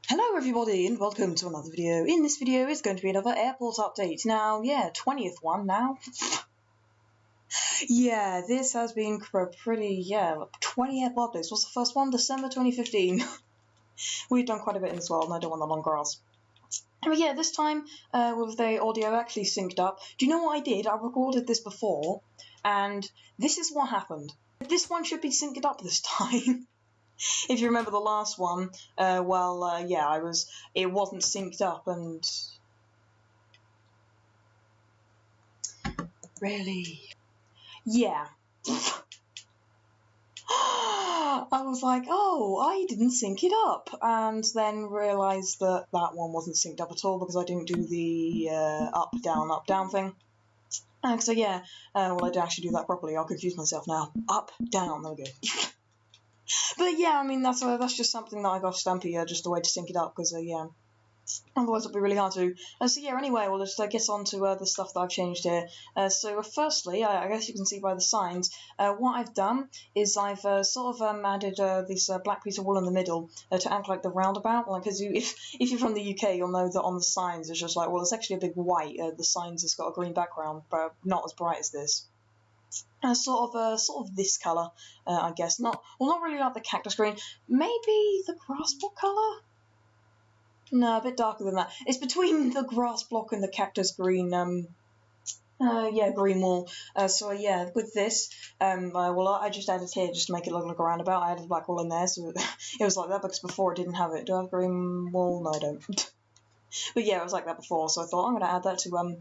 Hello everybody and welcome to another video. In this video is going to be another airport update. Now, yeah, 20th one now. Yeah, this has been pretty, 20 airport updates. What's the first one? December 2015. We've done quite a bit in this world and I don't want the long grass. But yeah, this time with the audio actually synced up. Do you know what I did? I recorded this before and this is what happened. This one should be synced up this time. If you remember the last one, it wasn't synced up and... Really? Yeah. I was like, oh, I didn't sync it up, and then realised that that one wasn't synced up at all because I didn't do the up, down thing. So yeah, I didn't actually do that properly. I'll confuse myself now. Up, down, there we go. But yeah, I mean, that's just something that I got Stampy, just a way to sync it up, because, yeah, otherwise it'll be really hard to do. So yeah, anyway, we'll just get on to the stuff that I've changed here. So firstly, I guess you can see by the signs, what I've done is I've added this black piece of wool in the middle to act like the roundabout, because if you're from the UK, you'll know that on the signs it's just like, well, it's actually a big white, the signs has got a green background, but not as bright as this. Sort of this colour, I guess. Not really like the cactus green. Maybe the grass block colour? No, a bit darker than that. It's between the grass block and the cactus green, green wall. So yeah, with this, I just added here just to make it look like a roundabout. I added black wool in there, so it was like that because before it didn't have it. Do I have green wool? No, I don't. But yeah, it was like that before, so I thought I'm going to add that to,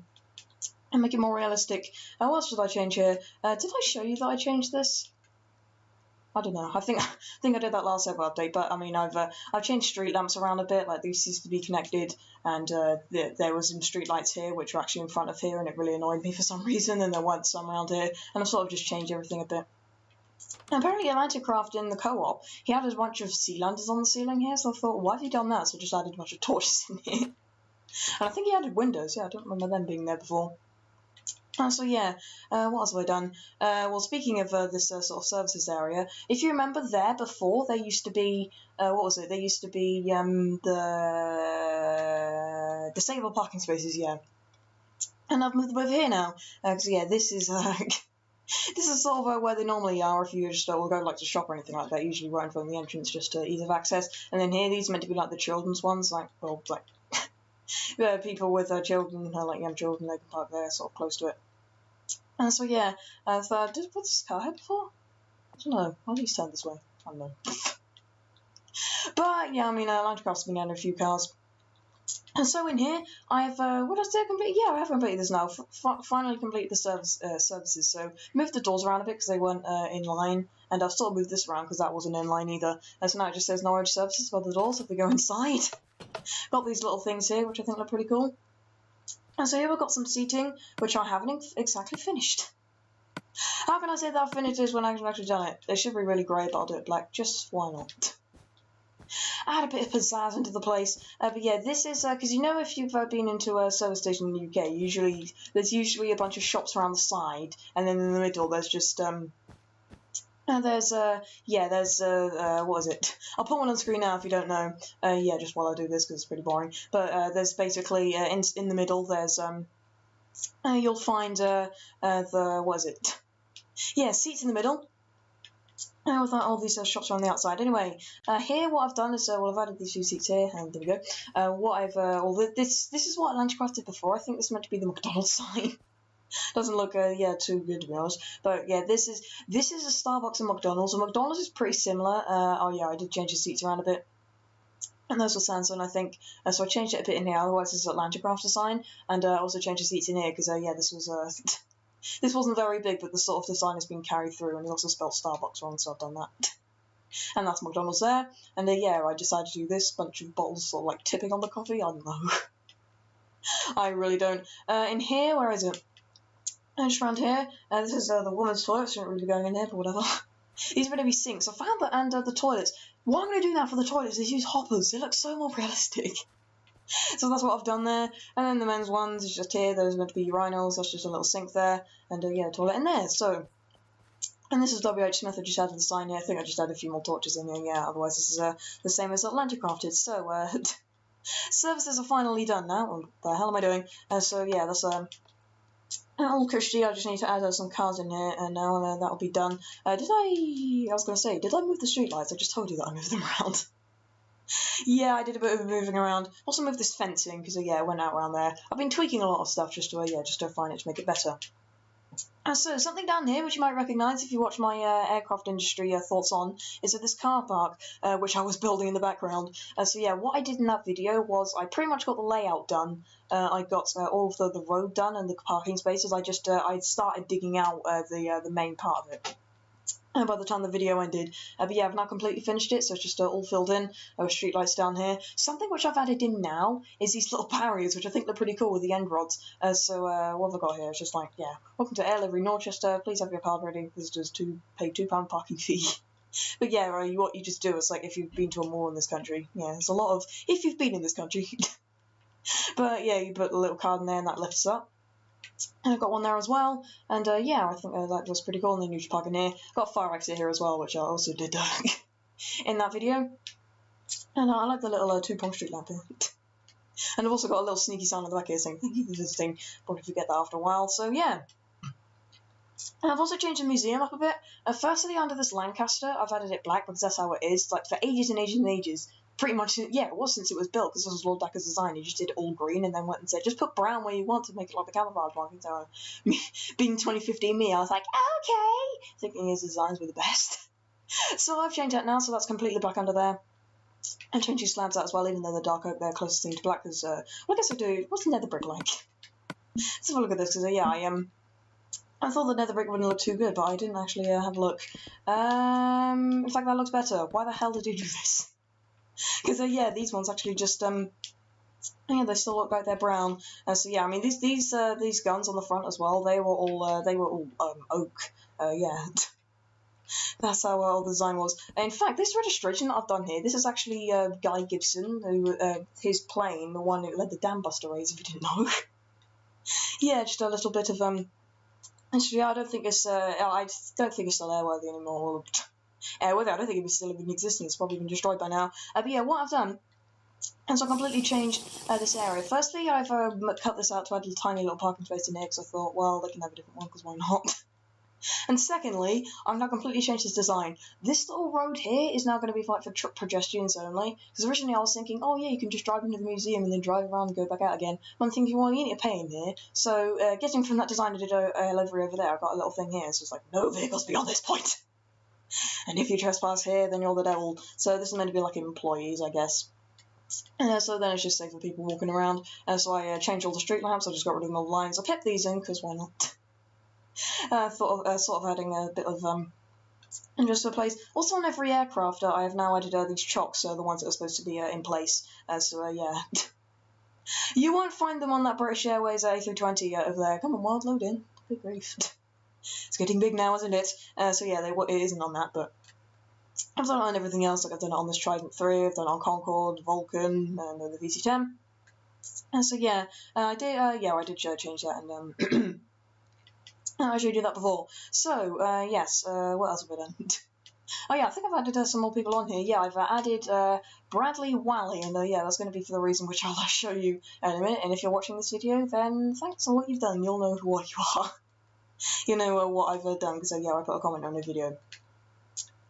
and make it more realistic. What else did I change here? Did I show you that I changed this? I don't know. I think I did that last ever update, but I mean I've changed street lamps around a bit. Like these used to be connected, and there was some street lights here which were actually in front of here, and it really annoyed me for some reason. And there weren't some around here, and I've sort of just changed everything a bit. And apparently Atlanticraft in the co-op, he had a bunch of sea lanterns on the ceiling here, so I thought, why have you done that? So I just added a bunch of torches in here. And I think he added windows. Yeah, I don't remember them being there before. So yeah, what else have I done? Well, speaking of this sort of services area, if you remember there before, there used to be, what was it? There used to be the disabled parking spaces, yeah. And I've moved them over here now, because yeah, this is this is sort of where they normally are if you just will go like to shop or anything like that. Usually right in front of the entrance, just ease of access. And then here, these are meant to be like the children's ones, like people with children, like young children, they can park there, sort of close to it. And so yeah, did I put this car here before? I don't know. Why did he stand this way? I don't know. But yeah, I mean, Atlanticraft's been adding a few cars. And so in here, I've what did I say? Yeah, I have completed this now. Finally completed the services. So moved the doors around a bit because they weren't in line, and I've sort of moved this around because that wasn't in line either. And so now it just says Norwich Services above the doors if we go inside. Got these little things here, which I think look pretty cool. And so here we've got some seating, which I haven't exactly finished. How can I say that I've finished this when I haven't actually done it? They should be really grey, but I'll do it black. Just why not? I had a bit of pizzazz into the place. But yeah, this is, because you know if you've been into a service station in the UK, there's usually a bunch of shops around the side, and then in the middle there's just, what is it? I'll put one on screen now if you don't know. Just while I do this because it's pretty boring. But there's basically, in the middle, there's, you'll find, seats in the middle. With all these shops around the outside. Anyway, here what I've done is, I've added these few seats here, and there we go. This is what Atlanticraft did before. I think this is meant to be the McDonald's sign. Doesn't look too good to be honest, but yeah, this is a Starbucks and McDonald's. And McDonald's is pretty similar. I did change the seats around a bit, and those were Samsung, I think. So I changed it a bit in here. Otherwise, this is Atlanticraft design, and I also changed the seats in here because this was this wasn't very big, but the sort of design has been carried through, and it also spelled Starbucks wrong, so I've done that. And that's McDonald's there, and I decided to do this bunch of bottles sort of like tipping on the coffee. I don't know. I really don't. In here, where is it? Just around here, this is the woman's toilet, so I'm not really going in there, but whatever. These are going to be sinks. I found that, and the toilets. What I'm going to do now for the toilets is use hoppers. They look so more realistic. So that's what I've done there. And then the men's ones is just here. Those are meant to be urinals. That's just a little sink there. And a toilet in there. So And this is WH Smith. I just added the sign here. I think I just added a few more torches in here. Yeah, otherwise this is the same as Atlanta Crafted. So, services are finally done now. What the hell am I doing? So yeah, that's all cushy. I just need to add some cars in here, and now that'll be done. I was going to say, did I move the streetlights? I just told you that I moved them around. Yeah, I did a bit of moving around. Also moved this fencing, because, yeah, I went out around there. I've been tweaking a lot of stuff just to refine it to make it better. So, something down here which you might recognise if you watch my aircraft industry thoughts on is this car park, which I was building in the background. So yeah, what I did in that video was I pretty much got the layout done. I got all of the road done and the parking spaces. I started digging out the main part of it. By the time the video ended. But yeah, I've now completely finished it, so it's just all filled in with streetlights down here. Something which I've added in now is these little barriers, which I think look pretty cool with the end rods. So what have I got here? It's just like, yeah, welcome to Air Livery Norchester. Please have your card ready. Visitors pay £2 parking fee. But yeah, what you just do is like if you've been to a mall in this country. Yeah, there's a lot of if you've been in this country. But yeah, you put the little card in there and that lifts up. And I've got one there as well, and yeah, I think that was pretty cool, and then you just park in here. Got a fire exit here as well, which I also did in that video. And I like the little 2-prong street lamp here. And I've also got a little sneaky sign on the back here saying, thank you for visiting. Probably forget that after a while, so yeah. And I've also changed the museum up a bit. Firstly, under this Lancaster, I've added it black because that's how it is. Like, for ages and ages and ages. Pretty much, yeah, it was since it was built, because this was Lord Decker's design. He just did it all green and then went and said, just put brown where you want to make it like the camouflage marking. So, being 2015 me, I was like, okay, thinking his designs were the best. So I've changed that now, so that's completely black under there. And changing slabs out as well, even though the dark oak there closest thing to black, because, well, I guess I do. What's the nether brick like? Let's have a look at this, because, yeah, I thought the nether brick wouldn't look too good, but I didn't actually have a look. In fact, that looks better. Why the hell did you do this? Because yeah, these ones actually just yeah, they still look like they're brown. So yeah, I mean these guns on the front as well. They were all oak. Yeah, that's how all the design was. In fact, this registration that I've done here, this is actually Guy Gibson, who his plane, the one who led the Dam Buster raids, if you didn't know. Yeah, just a little bit of Actually, I don't think it's still airworthy anymore. Airworthy, I don't think it was still in existence. It's probably been destroyed by now. But yeah, what I've done, and so I completely changed this area. Firstly, I've cut this out to add a tiny little parking space in here because I thought, well, they can have a different one because why not? And secondly, I've now completely changed this design. This little road here is now going to be like for pedestrians only. Because originally I was thinking, oh yeah, you can just drive into the museum and then drive around and go back out again. But I'm thinking, well, you need to pay in here. So getting from that design I did a livery over there, I've got a little thing here. So it's like, no vehicles beyond this point. And if you trespass here, then you're the devil. So this is meant to be like employees, I guess. So then it's just safe for people walking around. So I changed all the street lamps. I just got rid of all the lines. I kept these in because why not? Thought of sort of adding a bit of just a place. Also on every aircraft, I have now added these chocks, the ones that are supposed to be in place. So yeah, you won't find them on that British Airways A320 over there. Come on, wild load in. Good grief. It's getting big now, isn't it? So yeah, it isn't on that, but I've done it on everything else. Like I've done it on this Trident 3, I've done it on Concorde, Vulcan, and the VC-10. So yeah, I did change that, and I showed you that before. So yes, what else have I done? Oh yeah, I think I've added some more people on here. Yeah, I've added Bradley Wally, and yeah, that's going to be for the reason which I'll show you in a minute. And if you're watching this video, then thanks for what you've done. You'll know what you are. You know what I've done, because yeah, I put a comment on the video.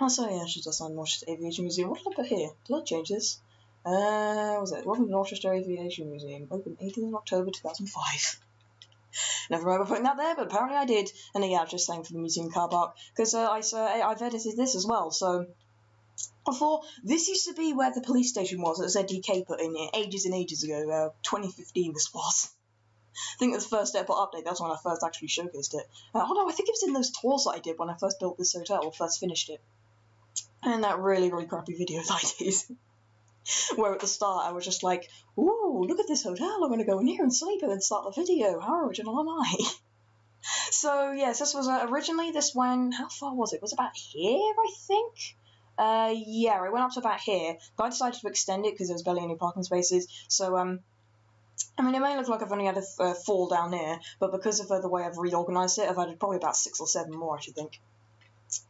Also, yeah, I should just sign Norchester Aviation Museum. What did I put here? Did I change this? Was it? Welcome to Norchester Aviation Museum. Open 18th of October 2005. Never remember putting that there, but apparently I did. And yeah, I'm just saying for the museum car park, because I've edited this as well. So before, this used to be where the police station was that ZDK put in here ages and ages ago. 2015 this was. I think it was the first airport update. That's when I first actually showcased it. Oh no, I think it was in those tours that I did when I first built this hotel, or first finished it. And that really, really crappy video that I did. Where at the start I was just like, ooh, look at this hotel, I'm going to go in here and sleep and then start the video. How original am I? So, yes, this was originally this went, how far was it? It was about here, I think? Yeah, it went up to about here, but I decided to extend it because there was barely any parking spaces. So, I mean, it may look like I've only had a 4 down here, but because of the way I've reorganised it, I've added probably about 6 or 7 more, I should think.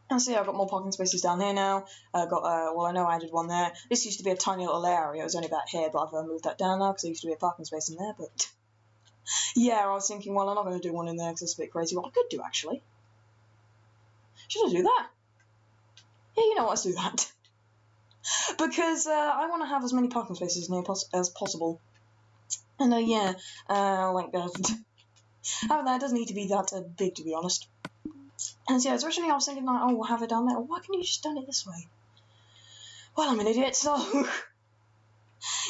And so yeah, I've got more parking spaces down here now. Well, I know I added one there. This used to be a tiny little area. It was only about here, but I've moved that down now because there used to be a parking space in there. But yeah, I was thinking, well, I'm not going to do one in there because it's a bit crazy. What I could do, actually. Should I do that? Yeah, you know what, let's do that. Because I want to have as many parking spaces near as possible. And yeah, like having that doesn't need to be that big, to be honest. And so, yeah, originally I was thinking, like, oh, we'll have it down there. Why can't you just done it this way? Well, I'm an idiot, so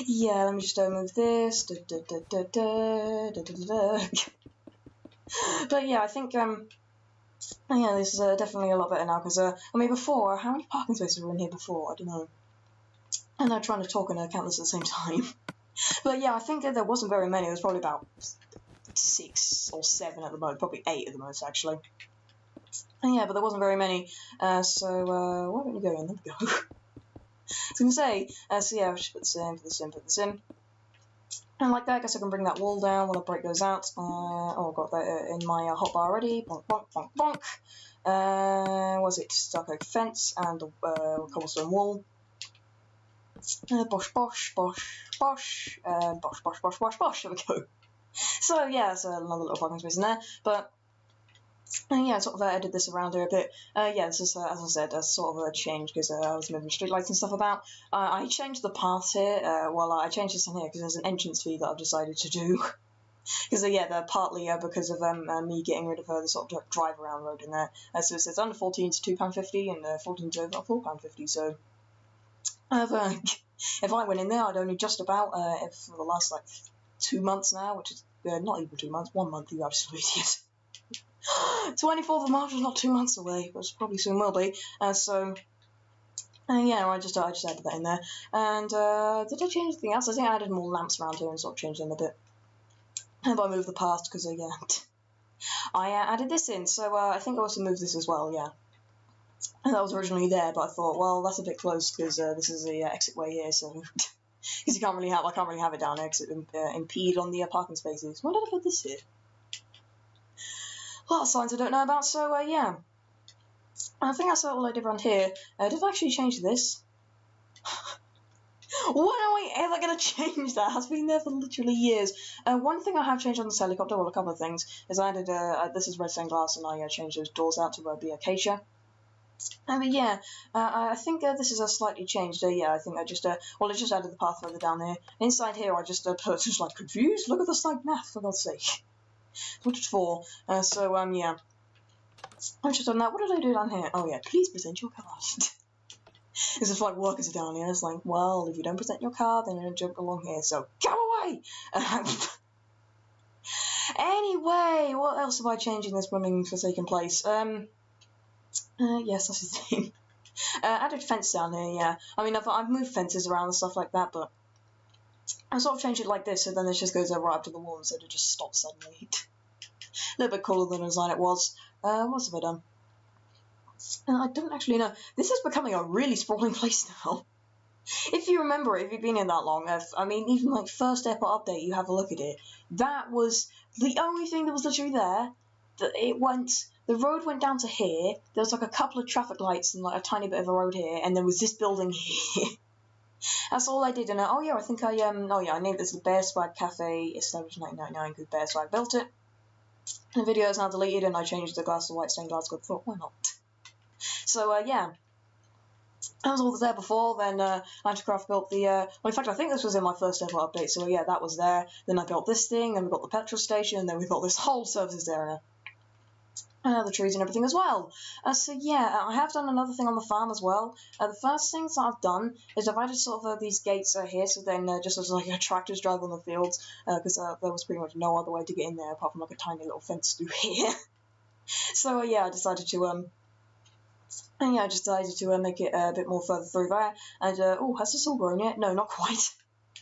yeah, let me just move this. But yeah, I think yeah, this is definitely a lot better now because I mean, before, how many parking spaces were in here before? I don't know. And I'm trying to talk and count this at the same time. But yeah, I think there wasn't very many. There was probably about 6 or 7 at the most, probably 8 at the most, actually. And yeah, but there wasn't very many. So why don't you go in? There we go. I was going to say, so yeah, I should put this in, put this in, put this in. And like that, I guess I can bring that wall down when I break those out. Oh, I've got that in my hotbar already. Bonk, bonk, bonk, bonk. Was it stucco fence and cobblestone wall? Bosh, bosh, bosh, bosh, bosh, bosh, bosh, bosh, bosh. There we go. So yeah, there's another little parking space in there. But yeah, sort of edited this around here a bit. Yeah, this is, as I said, a sort of a change because I was moving streetlights and stuff about. I changed the path here. Well, I changed this in here because there's an entrance fee that I've decided to do. Because yeah, they're partly because of me getting rid of the sort of drive around road in there. So it says under 14 to £2.50 and 14 to over £4.50. So if I went in there, I'd only just about for the last like 2 months now, which is not even 2 months, 1 month. You absolute idiot. 24th of March is not 2 months away, but probably soon will be. So yeah, I just added that in there. And did I change anything else? I think I added more lamps around here and sort of changed them a bit. And I moved the path because yeah, I added this in. So I think I also moved this as well. Yeah. And that was originally there, but I thought, well, that's a bit close because this is the exit way here, so because I can't really have it down there because it impede on the parking spaces. Why did I put this here? A lot of signs I don't know about. So yeah, I think that's all I did around here. Did I actually change this? When are we ever going to change that? It's been there for literally years. One thing I have changed on this helicopter, well, a couple of things, is I added this is red stained glass, and I changed those doors out to be acacia. But yeah, I think this is a slightly changed. Yeah, I think I just well, I just added the path further down there. Inside here, I just put just like confused. Look at the side math, for God's sake. What it's for? So yeah, I'm just on that. What did I do down here? Oh yeah, please present your card. This is like workers are down here. It's like, well, if you don't present your card, then you're gonna jump along here. So go away. Anyway, what else have I changed in this blooming forsaken place? Yes, that's the thing. Added fence down here, yeah. I mean, I've moved fences around and stuff like that, but I sort of changed it like this, so then it just goes right up to the wall instead of just stops suddenly. A little bit cooler than the design it was. What else have I done? I don't actually know. This is becoming a really sprawling place now. If you remember it, if you've been in that long, I mean, even like first airport update, you have a look at it. That was the only thing that was literally there. The road went down to here. There was like a couple of traffic lights and like a tiny bit of a road here, and there was this building here. That's all I did. And oh yeah, I think I named this the Bear Swag Cafe, established in 1999 because Bear Swag built it. The video is now deleted, and I changed the glass to white stained glass. Good thought, why not? So yeah. That was all there before. Then Anticraft built the. Well, in fact, I think this was in my first ever update. So yeah, that was there. Then I built this thing. Then we got the petrol station. And then we got this whole services area. And the trees and everything as well. So yeah, I have done another thing on the farm as well. The first things that I've done is I've added sort of these gates here. So then just as like a tractors drive on the fields, because there was pretty much no other way to get in there apart from like a tiny little fence through here. So yeah, I decided to and yeah, I just decided to make it a bit more further through there. And, oh, has this all grown yet? No, not quite.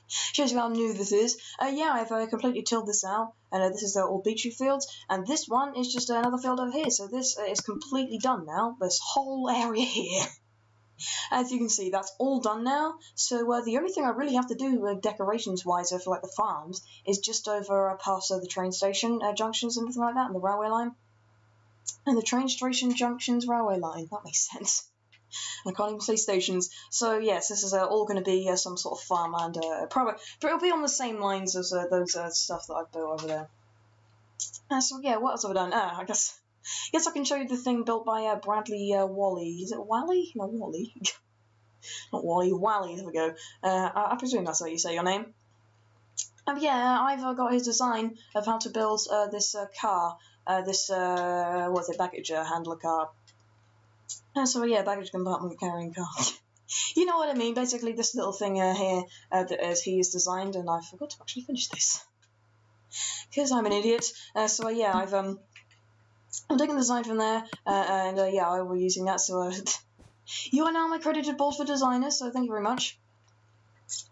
Shows you how new this is. Yeah, I've completely tilled this out. And this is all beetroot fields. And this one is just another field over here. So this is completely done now. This whole area here. As you can see, that's all done now. So the only thing I really have to do decorations-wise for like the farms is just over past the train station junctions and everything like that, and the railway line. And the train station junctions railway line. That makes sense. I can't even say stations. So yes, this is all going to be some sort of farmland. Probably, but it'll be on the same lines as those stuff that I've built over there. So yeah, what else have I done? I guess I can show you the thing built by Bradley Wally. Is it Wally? No, Wally. Not Wally. Wally. There we go. I presume that's how you say your name. Yeah, I've got his design of how to build this car. This what's it? Baggage handler car. So yeah, baggage compartment carrying car. You know what I mean? Basically, this little thing here that he has designed, and I forgot to actually finish this because I'm an idiot. So yeah, I'm taking the design from there, and yeah, I will be using that. So you are now my credited board for designer. So thank you very much.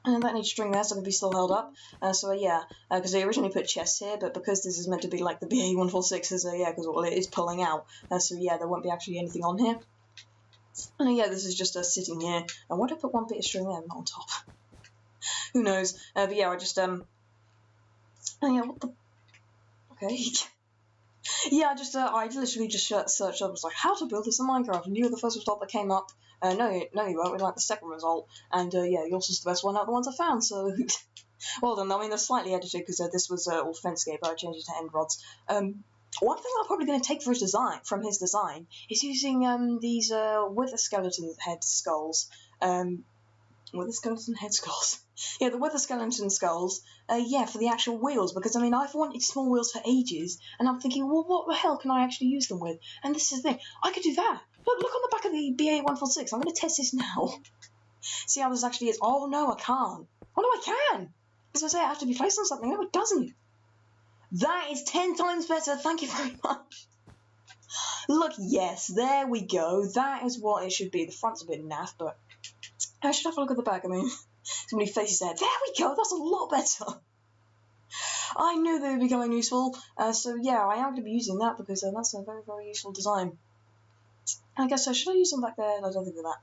And that needs string there, so it can be still held up. So yeah, because they originally put chests here, but because this is meant to be like the BA-146s, yeah, because well, it is pulling out. So yeah, there won't be actually anything on here. And yeah, this is just sitting here. And why did I put one bit of string there, not on top? Who knows? But yeah, I just oh yeah, what the? Okay. Yeah, I literally just searched up. I was like, how to build this in Minecraft, and you were the first result that came up. No, you weren't. We like the second result, and yeah, yours was the best one out of the ones I found. So, well done. I mean, they're slightly edited because this was all fencegate, but I changed it to end rods. One thing I'm probably going to take for his design, is using these wither skeleton head skulls. Wither skeleton head skulls. Yeah, the wither skeleton skulls. Yeah, for the actual wheels, because I mean I've wanted small wheels for ages, and I'm thinking, well, what the hell can I actually use them with? And this is the thing, I could do that. Look on the back of the BA-146. I'm going to test this now. See how this actually is. Oh no, I can't. Oh no, I can. As I say, I have to be placed on something. No, it doesn't. That is 10 times better. Thank you very much. Look, yes, there we go. That is what it should be. The front's a bit naff, but I should have a look at the back. I mean, so many faces there. There we go. That's a lot better. I knew they would be becoming useful. So yeah, I am going to be using that because that's a very, very useful design. I guess so. Should I use them back there? No, I don't think of that.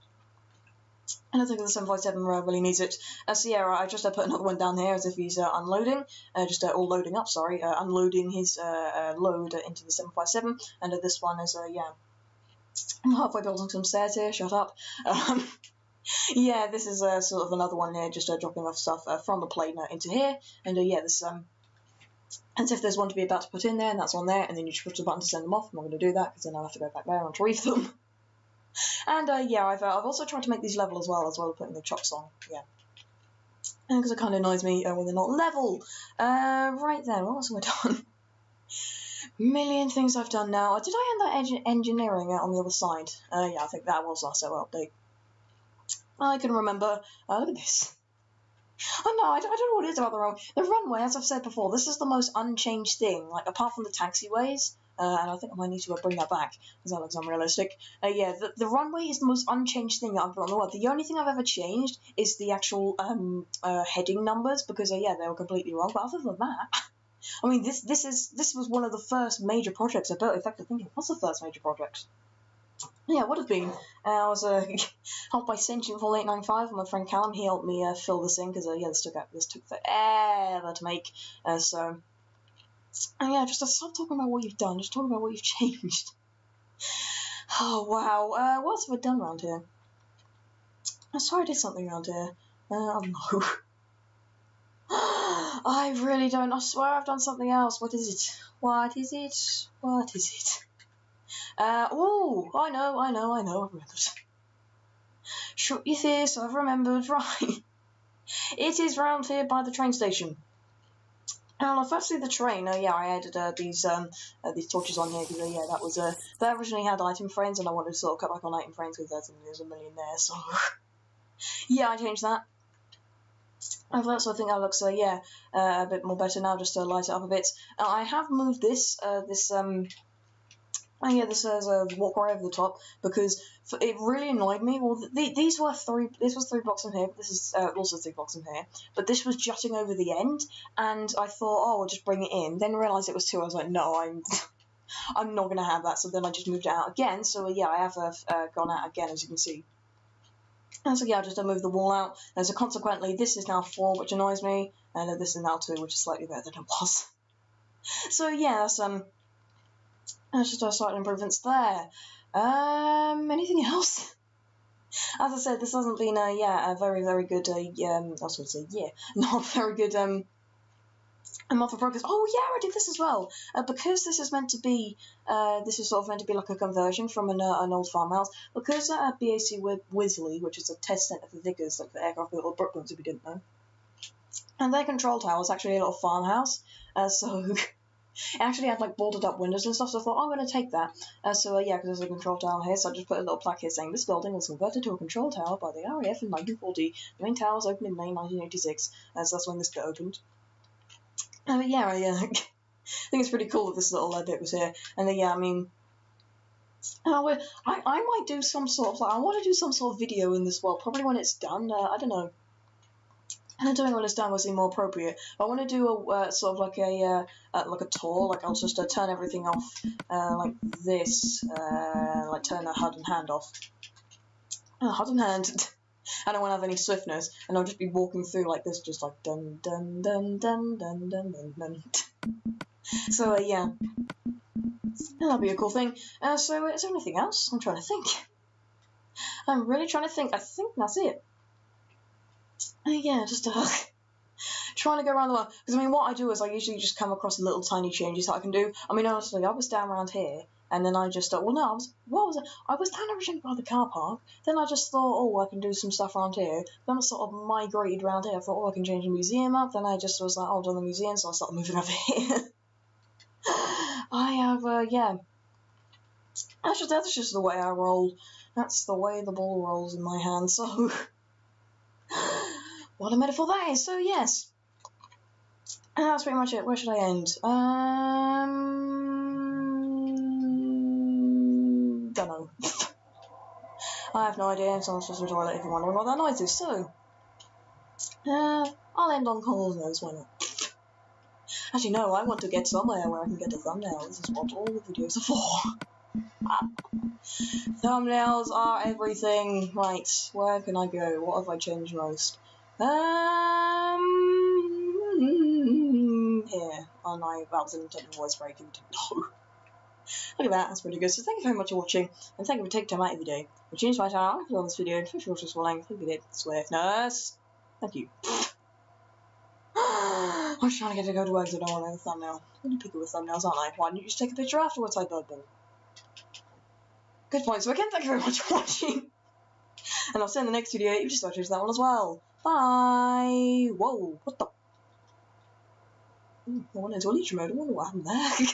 I don't think the 757 really needs it. So yeah, I just put another one down here as if he's unloading, or loading up, sorry, unloading his load into the 757, and this one is, yeah, I'm halfway building some stairs here, shut up. Yeah, this is sort of another one here, just dropping off stuff from the plane into here, and yeah, this, as if there's one to be about to put in there, and that's on there, and then you just push the button to send them off. I'm not going to do that, because then I'll have to go back there and retrieve them. And yeah, I've also tried to make these level as well putting the chocks on, yeah. Because it kind of annoys me when they're not level. Right then, what else have I done? Million things I've done now. Did I end that engineering on the other side? Yeah, I think that was our server update. I can remember. Look at this. Oh no, I don't know what it is about the runway. The runway, as I've said before, this is the most unchanged thing, like apart from the taxiways. And I think I might need to bring that back, because that looks unrealistic. Yeah, the runway is the most unchanged thing that I've got on the world. The only thing I've ever changed is the actual heading numbers, because yeah, they were completely wrong. But other than that, I mean, this was one of the first major projects I built. In fact, I think it was the first major project. Yeah, it would have been. I was helped by Sentient for 895, and my friend Callum. He helped me fill this in, because yeah, this took forever to make. So. And yeah, just stop talking about what you've done, just talk about what you've changed. Oh, wow. What else have I done around here? I swear I did something around here. Oh, no. I really don't. I swear I've done something else. What is it? What is it? What is it? Oh, I know. I've remembered. Shut your face, I've remembered. Right. It is round here by the train station. Well, firstly the train. Yeah, I added these torches on here because yeah, that was they originally had item frames, and I wanted to sort of cut back on item frames because there's a million there. So yeah, I changed that. So I think that looks yeah a bit more better now, just to light it up a bit. I have moved this and yeah, this is a walkway over the top because it really annoyed me. Well, these were this was 3 blocks in here, but this is also 3 blocks in here. But this was jutting over the end, and I thought, oh, I'll just bring it in. Then realised it was 2. I was like, no, I'm not gonna have that. So then I just moved it out again. So yeah, I have gone out again, as you can see. And so yeah, I just moved the wall out. And so consequently, this is now 4, which annoys me, and this is now 2, which is slightly better than it was. So yeah, that's That's just slight improvements there. Anything else? As I said, this hasn't been a very, very good I was going to say not very good a month of progress. Oh yeah, I did this as well. Because this is meant to be sort of meant to be like a conversion from an old farmhouse. Because at BAC Wisley, which is a test centre for Vickers, like the aircraft built at Brooklands, if you didn't know, and their control tower is actually a little farmhouse. So it actually had like boarded up windows and stuff, so I thought, I'm going to take that. Yeah, because there's a control tower here, so I just put a little plaque here saying this building was converted to a control tower by the RAF in 1940. The main tower was opened in May 1986, so that's when this bit opened. But yeah, I think it's pretty cool that this little bit was here. And I mean, I might do some sort of, like, I want to do some sort of video in this world, probably when it's done. I don't know. And doing when it's done will seem more appropriate. I want to do a sort of like a tour. Like I'll just turn everything off like this, like turn the HUD and hand off. HUD and hand. I don't want to have any swiftness, and I'll just be walking through like this, just like dun dun dun dun dun dun dun dun. So yeah, that'll be a cool thing. So is there anything else? I'm trying to think. I'm really trying to think. I think that's it. Yeah, just trying to go around the world. Because I mean, what I do is I usually just come across little tiny changes that I can do. I mean, honestly, I was down around here, and then I just I was down originally by the car park. Then I just thought, oh, I can do some stuff around here. Then I sort of migrated around here. I thought, oh, I can change the museum up. Then I just was like, oh, I've done the museum, so I started moving over here. I have yeah. That's just the way I roll. That's the way the ball rolls in my hand. So. What a metaphor that is. So yes, and that's pretty much it. Where should I end? Don't know. I have no idea. So I'm supposed to toilet if you're wondering what that noise is. So I'll end on Cole's nose. Why not? Actually, no. I want to get somewhere where I can get a thumbnail. This is what all the videos are for. Thumbnails are everything. Right, where can I go? What have I changed most? Here on my valves and technical voice break. No. Look at that, that's pretty good. So thank you very much for watching, and thank you for taking time out of your day. If you changed my channel, if you like this video, if you're just swallowing, if you did, swiftness. Thank you. I was trying to get to go to work, so I don't want a thumbnail. I'm really picky with thumbnails, aren't I? Why didn't you just take a picture afterwards, like Ibirdball? Good point. So again, thank you very much for watching. And I'll see you in the next video if you just watch that one as well. Bye! Whoa, what the? I went into a leech mode. I wonder what happened there.